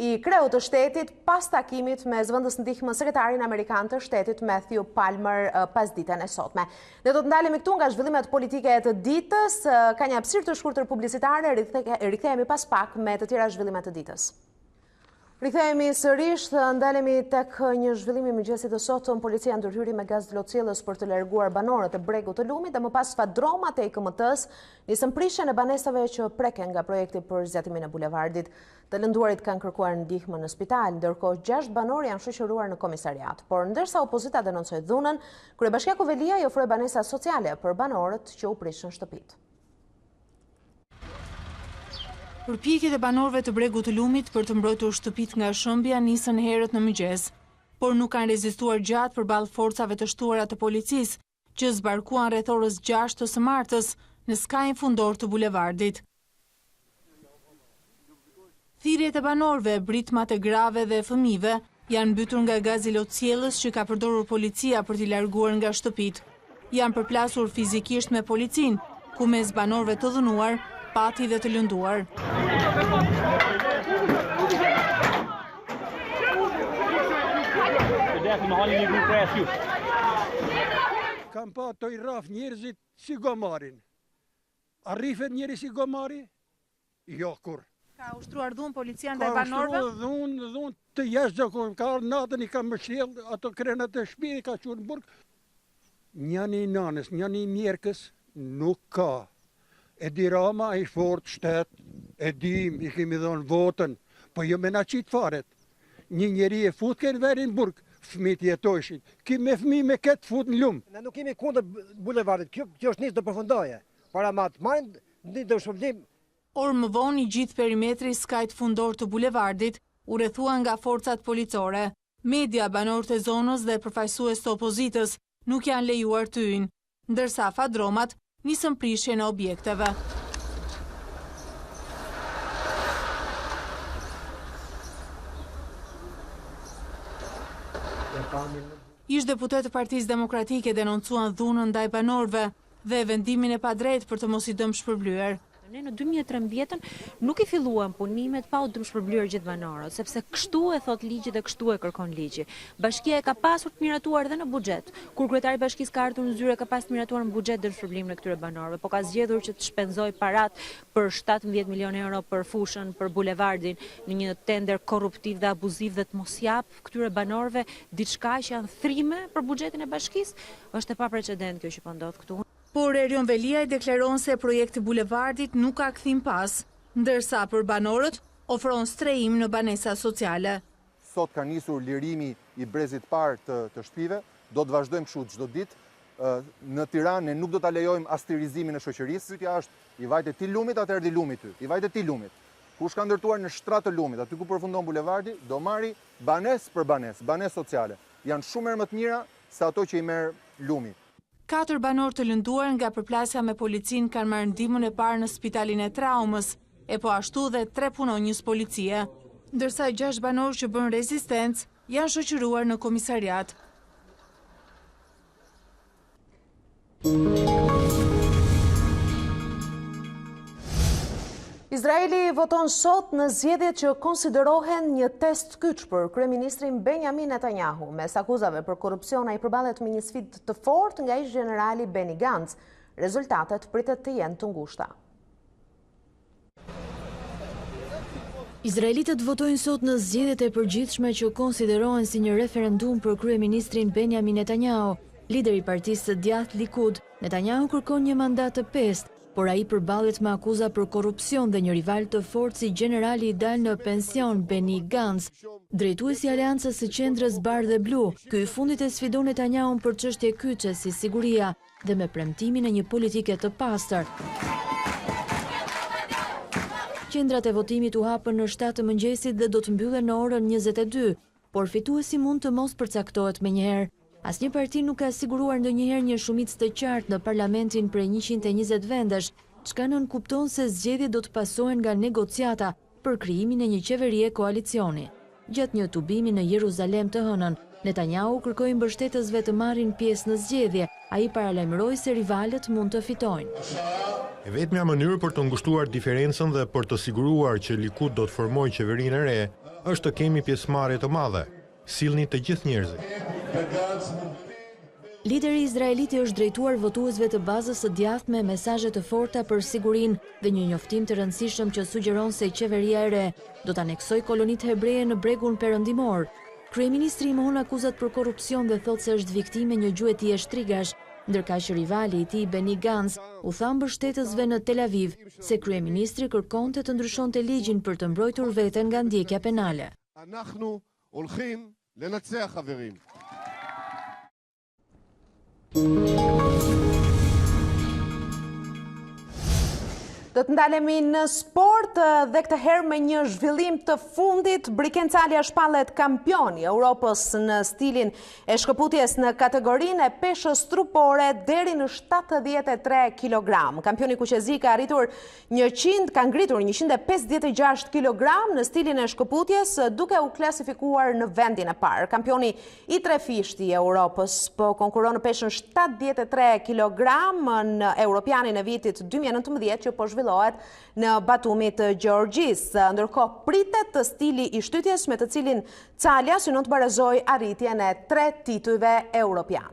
Speaker 1: i kreut të shtetit pas takimit me zëvendës ndihmës sekretarin amerikan të shtetit Matthew Palmer pas ditën e sotme. Ne do të ndalemi këtu nga zhvillimet politike të ditës, ka një hapësirë të shkurtër publicitare, rikthehemi pas pak me të tjera zhvillimet të ditës. Rikthehemi sërish, ndalemi tek një zhvillim i mëngjesit të sotëm. Policia ndërhyri me gaz lotësielës për të larguar banorët e bregut të lumit dhe më pas fadromat e IKMT-s nisën prishjen e banesave që preken nga projekti për zgjatimin e bulevardit. Të lënduarit kanë kërkuar ndihmë në spital, ndërkohë 6 banorë janë shoqëruar në komisariat. Por ndërsa opozita denoncoi dhunën, kryebashkiaku Velia i ofroi banesa sociale për banorët që u prishën shtëpitë.
Speaker 12: Përpjekjet e banorëve të bregut të lumit për të mbrojtur shtëpitë nga shëmbja nisën herët në mëngjes, por nuk kanë rezistuar gjatë përballë forcave të shtuara të policisë, që zbarkuan rreth orës 6 të së martës në skajin fundor të bulevardit. Thirrjet e banorëve, britmat e grave dhe fëmijëve janë mbytur nga gazi lotësielës që ka përdorur policia për t'i larguar nga shtëpitë. Janë përplasur fizikisht me policinë, ku mes banorëve të dhënuar pati dhe të lënduar.
Speaker 13: Kam pa të i raf njerëzit si gomarin. A rrifet njeri si gomari? Jo, kur.
Speaker 12: Ka ushtruar dhunë policia ndaj banorëve?
Speaker 13: Ka ushtruar dhunë të jashtëzakonshme. Ka natën i ka mëshjell, ato krenat e shtëpi ka qenë në burg. Njëni i nanës, njëni i mjerkës nuk ka. E di Rama i fort shtet, e dim, i kemi dhënë votën, po jo me na qitë faret. Një njeri e fut kënë verin burg, fëmijët jetojshin. Ki me fëmijë me ketë fut në lumë.
Speaker 14: Ne nuk kemi kundër bulevardit, kjo është nisë të përfundoje. Para ma të majnë, një të shpërblim.
Speaker 12: Orë më vonë i gjithë perimetri skajt fundor të bulevardit u rrethua nga forcat policore. Media, banorët e zonës dhe përfaqësues të opozitës nuk janë lejuar të hyjnë, ndërsa fadromat nisën prishjen e objekteve. Ish deputet të Partisë Demokratike denoncuan dhunën ndaj banorëve dhe vendimin e padrejtë për të mos i dëmë shpërblyer.
Speaker 15: Ne në 2013 nuk i filluan punimet pa u dëmshpërblyer gjithë banorët, sepse kështu e thot ligji dhe kështu e kërkon ligji. Bashkia e ka pasur të miratuar dhe në buxhet. Kur kryetari i bashkisë ka ardhur në zyre ka pas të miratuar në buxhet dëmshpërblimin e këtyre banorëve, po ka zgjedhur që të shpenzoj parat për 17 milionë euro për fushën, për bulevardin, në një tender korruptiv dhe abuziv dhe të mos jap këtyre banorëve diçka që janë thrime për buxhetin e bashkisë, është e paprecedent kjo që po ndodh këtu.
Speaker 12: Por Erion Veliaj deklaron se projekti bulevardit nuk ka kthim pas, ndërsa për banorët ofron strehim në banesa sociale.
Speaker 16: Sot ka nisur lirimi i brezit parë të shtëpive, do të vazhdojmë kështu çdo ditë. Në Tiranë ne nuk do ta lejojmë as tirizimin e shoqërisë. Pyetja është, i vajte ti lumit, atëherë di lumit ty. I vajte ti lumit. Kush ka ndërtuar në shtrat të lumit, aty ku përfundon bulevardi, do marri banesë për banesë sociale. Janë shumë herë më të mira se ato që i merr lumi.
Speaker 12: 4 banorë të lënduar nga përplasja me policin kanë marrë ndihmën e parë në spitalin e traumës, e po ashtu dhe 3 punonjës policie, ndërsa 6 banorë që bën rezistencë janë shoqëruar në komisariat.
Speaker 1: Izraeli voton sot në zgjedhjet që konsiderohen një test kyç për kryeministrin Benjamin Netanyahu. Mes akuzave për korrupsion ai përballet me një sfidë të fortë nga ish generali Benny Gantz. Rezultatet pritet të jenë të ngushta.
Speaker 7: Izraelitët votojnë sot në zgjedhjet e përgjithshme që konsiderohen si një referendum për kryeministrin Benjamin Netanyahu. Lideri i partisë së djathtë Likud, Netanyahu kërkon një mandat të pestë, por ai përballet me akuza për korrupsion dhe një rival të fortë si generali i dalë në pension Benny Gantz. Drejtuesi i Aleancës së Qendrës Bardhë dhe Blu, ky i fundit e sfidon Netanyahun për çështje kyçe si siguria dhe me premtimin e një politike të pastër. Qendrat e votimit u hapën në 7 të mëngjesit dhe do të mbyllen në orën 22, por fituesi mund të mos përcaktohet menjëherë. Asnjë parti nuk ka siguruar ndonjëherë një shumicë të qartë në parlamentin prej 120 vendesh, çka nënkupton se zgjedhjet do të pasohen nga negociata për krijimin e një qeverie koalicioni. Gjatë një tubimi në Jeruzalem të hënën, Netanyahu kërkoi mbështetësve të marrin pjesë në zgjedhje. Ai paralajmëroi se rivalët mund të fitojnë.
Speaker 17: E vetmja mënyrë për të ngushtuar diferencën dhe për të siguruar që Likud do të formojë qeverinë e re, është të kemi pjesëmarrje të madhe. Sillni të gjithë njerëzit.
Speaker 7: Lideri izraeliti është drejtuar votuesve të bazës së djathtë me mesazhe të forta për sigurinë dhe një njoftim të rëndësishëm që sugjeron se qeveria e re do të aneksojë kolonitë hebreje në bregun perëndimor. Kryeministri i mohon akuzat për korrupsion dhe thotë se është viktime një gjuetie shtrigash, ndërkaq që rivali i tij Benny Gantz u tha mbështetësve në Tel Aviv se kryeministri kërkonte të ndryshonte ligjin për të mbrojtur veten nga ndjekja penale.
Speaker 1: Do të ndalemi në sport dhe këtë herë me një zhvillim të fundit. Brikencalja shpallet kampioni Europës në stilin e shkëputjes në kategorinë e peshës trupore deri në 73 kg. Kampioni kuqezi ka ngritur 156 kg në stilin e shkëputjes duke u klasifikuar në vendin e parë. Kampioni i trefishti i Europës po konkuron në peshën 73 kg në Europianin e vitit 2019 që po zhvillohet në Batumit të Gjeorgjis. Ndërkohë pritet të stili i shtytjes me të cilin Calja synon të barazoj arritjen e 3 titujve europian.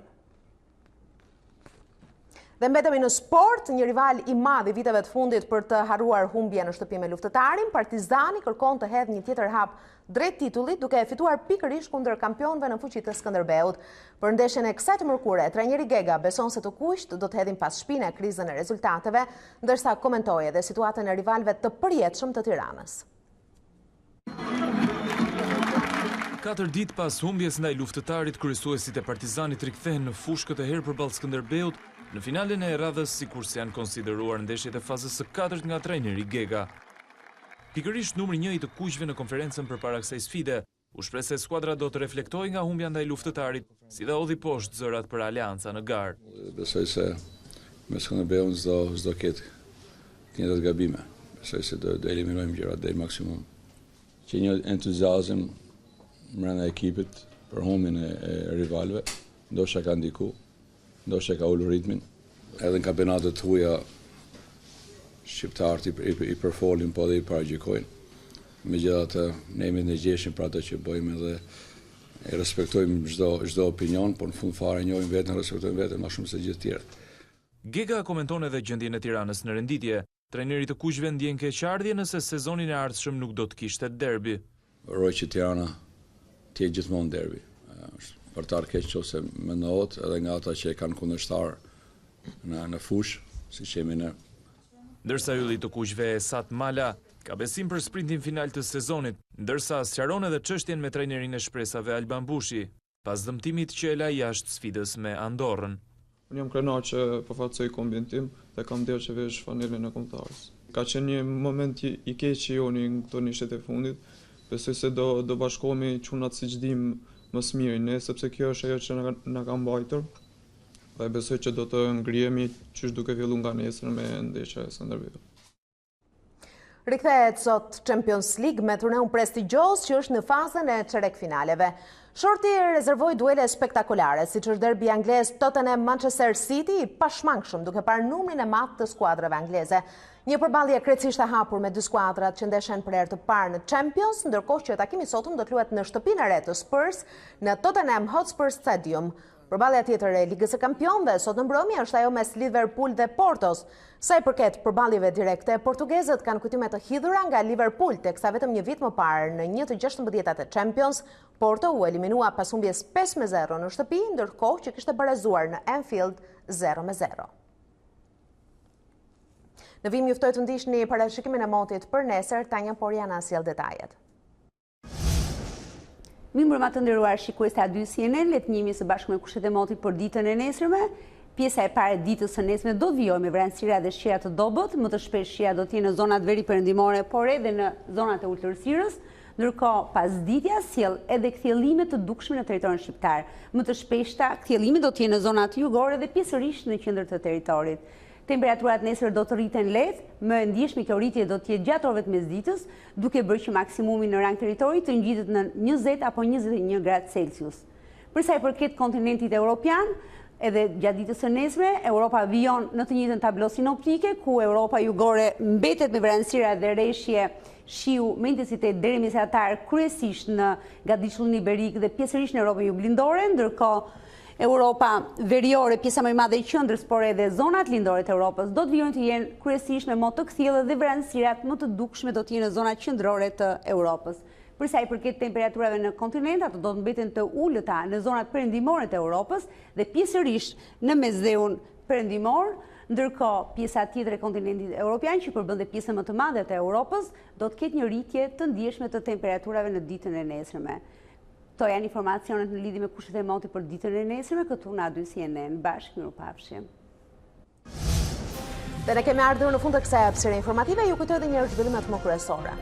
Speaker 1: Dhe mbetemi në sport, një rival i madh i viteve të fundit për të harruar humbje në shtëpi me Luftëtarin, Partizani kërkon të hedhë një tjetër hap drejt titullit, duke fituar pikërisht kundër kampionëve në fuqi të Skënderbeut. Për ndeshjen e kësaj të mërkure, trajneri Gega beson se të kuqt do të hedhin pas shpinë krizën e rezultateve, ndërsa komentoi edhe situatën e rivalëve të përjetshëm të Tiranës.
Speaker 18: 4 ditë pas humbjes ndaj Luftëtarit, kryesuesit e Partizanit rikthehen në fushkët e herë përballë Skënderbeut në finalen e radhës, sikurse janë konsideruar ndeshjet e fazës së 4 nga trajneri Gega. Pikërisht numri 1 i të kuqve në konferencën përpara kësaj sfide, u shpreh se skuadra do të reflektojë nga humbja ndaj Luftëtarit, si dhe hodhi poshtë zërat për Aleanca në garë.
Speaker 19: Besoj se me Skënderbeun s'do ketë të gabime. Besoj se do eliminojmë gjërat deri maksimum. Që një entuziazëm brenda ekipit për humbjen e rivalëve, ndoshta ka ndiku, ndoshta ka ulur ritmin. Edhe në kampionatet huaja shqiptarët i përfolin, po dhe i paragjykojnë. Megjithatë, ne jemi në gjeshim për ato që bëjmë dhe e respektojmë çdo opinion, por në fund fare njohim veten, respektojmë veten më shumë se gjithë tjerët.
Speaker 18: Gega komenton edhe gjendjen e Tiranës në renditje. Trajneri të kuqve ndjen keqardhje nëse sezonin e ardhshëm nuk do të kishte derbi.
Speaker 19: Uroj që Tirana të jetë gjithmonë derbi. Është partar keq ose mendohet edhe nga ata që e kanë kundërshtar në fushë, siç jemi ne.
Speaker 18: Ndërsa ylli të kuqve Esat Mala ka besim për sprintin final të sezonit, ndërsa sqaron edhe çështjen me trajnerin e shpresave Alban Bushi, pas dëmtimit që e la jashtë sfidës me Andorrën.
Speaker 20: Unë jam krenar që përfaqësoj kombin tim dhe kam derë që vesh fanelën e kombëtarës. Ka qenë një moment i keq që joni në këto nishtet e fundit, besoj se do bashkohemi çunat siç dim më së miri ne, sepse kjo është ajo që na ka mbajtur. Dhe besoj që do të ngrihemi qysh duke filluar nga nesër me ndeshja e Skënderbeut.
Speaker 1: Rikthehet sot Champions League me turneun prestigjos që është në fazën e çerek finaleve. Shorti rezervoi duele spektakolare, siç është derbi anglez Tottenham-Manchester City, i pashmangshëm duke parë numrin e madh të skuadrave angleze. Një përballje krejtësisht e hapur me dy skuadrat që ndeshen për herë të parë në Champions, ndërkohë që takimi sotëm do të luhet në shtëpinë e re të Spurs në Tottenham Hotspur Stadium. Përballja tjetër e Ligës së Kampionëve sot në mbrëmje është ajo mes Liverpool dhe Portos. Sa i përket përballjeve direkte, portugezët kanë kujtime të hidhura nga Liverpool, teksa vetëm një vit më parë në 1 të 16 e Champions, Porto u eliminua pas humbjes 5-0 në shtëpi, ndërkohë që kishte barazuar në Anfield 0-0. Në vim juftoj të ndihni parashikimin e motit për nesër, Tanja Porjana sjell detajet.
Speaker 21: Mirëmbrëma të nderuar shikues të A2 CNN, le të njihemi së bashku me kushtet e motit për ditën e nesërme. Pjesa e parë e ditës së nesërme do të vijojë me vranësira dhe shija të dobët, më të shpesh shija do të jenë në zonat veri perëndimore, por edhe në zonat e ulëtërësirës, ndërkohë pasditja sjell edhe kthjellime të dukshme në territorin shqiptar. Më të shpeshta kthjellimi do të jenë në zonat jugore dhe pjesërisht në qendër të territorit. Temperaturat nesër do të rriten lehtë, më e ndjeshme kjo rritje do të jetë gjatë orëve të mesditës, duke bërë që maksimumi në rang territori të ngjitet në 20 apo 21 gradë Celsius. Për sa i përket kontinentit evropian, edhe gjatë ditës së nesërme, Europa vijon në të njëjtën tablo sinoptike, ku Europa jugore mbetet me vranësira dhe rreshje shiu me intensitet deri mesatar, kryesisht në gatishtullin iberik dhe pjesërisht në Europën juglindore, ndërkohë Europa veriore, pjesa më e madhe e qendrës, por edhe zonat lindore të Europës do të vijojnë të jenë kryesisht me moto të kthjellë dhe vranësirat më të dukshme do të jenë në zonat qendrore të Europës. Për sa i përket temperaturave në kontinent, ato do të mbeten të ulëta në zonat perëndimore të Europës dhe pjesërisht në mesdheun perëndimor, ndërkohë pjesa tjetër e kontinentit evropian që përbën pjesën më të madhe të Europës do të ketë një rritje të ndjeshme të temperaturave në ditën e nesërme. Këto janë informacionet në lidhje me kushtet e motit për ditën e nesërme, këtu në A2 CNN. Bashkë, mirupafshim.
Speaker 1: Dhe ne kemi ardhur në fund të kësaj hapësire informative, ju kujtoj edhe një herë zhvillimet më kryesore.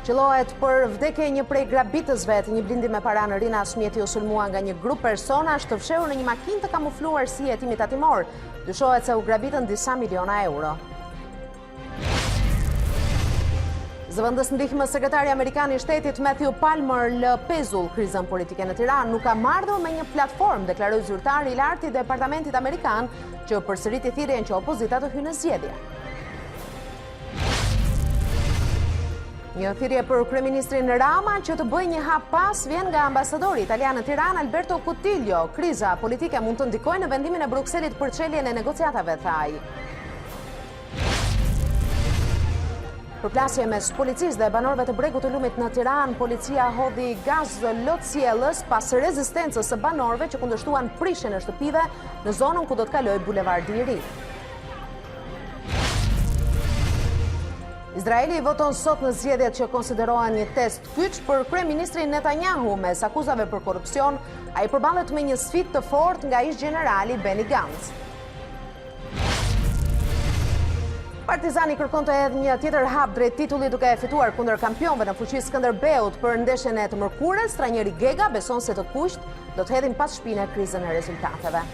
Speaker 1: Qellohet për vdekje një prej grabitësve të një blindi me para në Rinas, mjeti u sulmua nga një grup personash të fshehur në një makinë të kamufluar si hetimi tatimor. Dyshohet se u grabitën disa miliona euro. Zëvendës ndihmës sekretari amerikan i shtetit Matthew Palmer lë pezull krizën politike në Tiranë, nuk ka marrë me një platformë, deklaroi zyrtari i lartë i Departamentit Amerikan, që përsëriti thirrjen që opozita të hyjë në zgjedhje. Një thirrje për kryeministrin Rama që të bëjë një hap pas vjen nga ambasadori italian në Tiranë Alberto Cuttiglio. Kriza politike mund të ndikojë në vendimin e Brukselit për çeljen e negociatave, tha ai. Përplasje mes policisë dhe banorëve të Bregut të Lumit në Tiranë, policia hodhi gaz lotësjellës pas rezistencës së banorëve që kundërshtuan prishjen e shtëpive në zonën ku do të kalojë bulevardi i ri. Izraeli voton sot në zgjedhjet që konsiderohen një test kyç për kryeministrin Netanyahu mes akuzave për korrupsion. Ai përballet me një sfidë të fortë nga ish-generali Benny Gantz. Partizani kërkon të hedhë një tjetër hap drejt titullit duke fituar kundër kampionëve në fuqi Skënderbeut për ndeshjen e të mërkurës. Trajneri Gega beson se të kuqt do të hedhin pas shpinë krizën e rezultateve.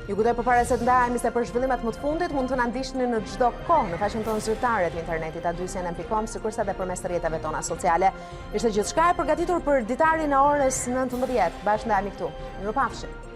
Speaker 1: Ju kujtoj përpara se të ndahemi se për zhvillimet më të fundit mund të na ndiqni në çdo kohë në faqen tonë zyrtare të internetit a2cnn.com, sikurse edhe përmes të rrjeteve tona sociale. Ishte gjithçka e përgatitur për Ditari në orës 19. Bashkë ndahemi këtu. Mirupafshim.